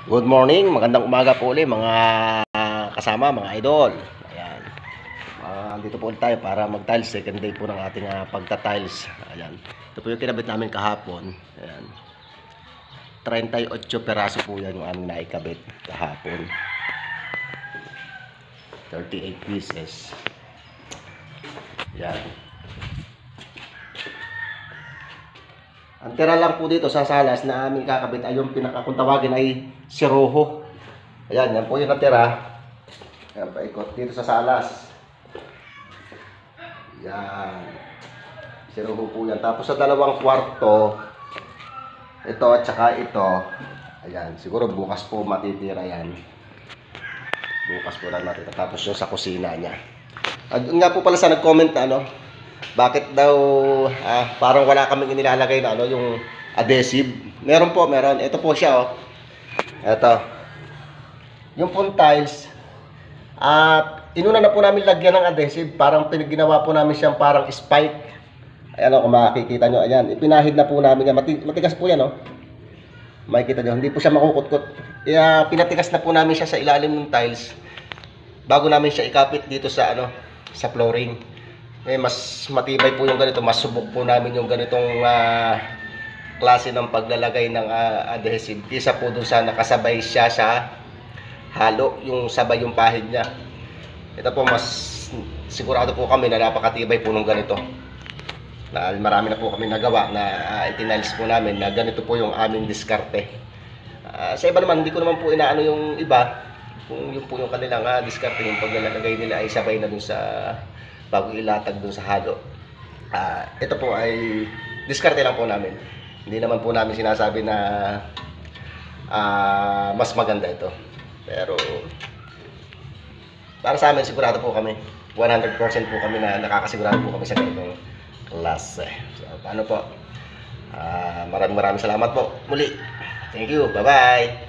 Good morning, magandang umaga po ulit mga kasama, mga idol. Ayan. Dito po ulit tayo para mag-tiles. Second day po ng ating pagta-tiles. Ayan. Ito po yung kinabit namin kahapon. Ayan. 38 peraso po yan yung aming naikabit kahapon. 38 pieces. Ayan. Ang tira lang po dito sa salas na aming kakabit ay yung kung tawagin ay siroho. Ayan, yan po yung natira. Ayan, paikot dito sa salas. Ayan. Siroho po yan. Tapos sa dalawang kwarto, ito at saka ito. Ayan, siguro bukas po matitira yan. Bukas po lang matitira. Tapos yung sa kusina niya. At nga po pala sa nag-comment na bakit daw parang wala kaming inilalagay na yung adhesive. Meron po, meron. Ito po siya Ito. Yung pong tiles inuna na po namin lagyan ng adhesive. Parang ginawa po namin siyang parang spike. Ayan kung makikita nyo. Ayan, ipinahid na po namin yan. Matigas po yan makikita nyo. Hindi po siya makukutkot. Pinatigas na po namin siya sa ilalim ng tiles bago namin siya ikapit dito sa sa flooring. Mas matibay po yung ganito, mas subok po namin yung ganitong klase ng paglalagay ng adhesive kisa po dun sa nakasabay siya sa halo, yung sabay yung pahid niya. Ito po mas sigurado po kami na napakatibay po ng ganito. Marami na po kami nagawa na itiniles po namin na ganito po yung aming diskarte. Sa iba naman, hindi ko naman po inaano yung iba kung yung po yung kanilang diskarte, yung paglalagay nila ay sabay na dun sa bago ilatag dun sa halo. Ito po ay diskarte lang po namin. Hindi naman po namin sinasabi na mas maganda ito. Pero para sa amin sigurado po kami, 100% po kami na nakakasigurado po kami sa ganitong klase. So, paano po? Maraming salamat po muli. Thank you. Bye-bye.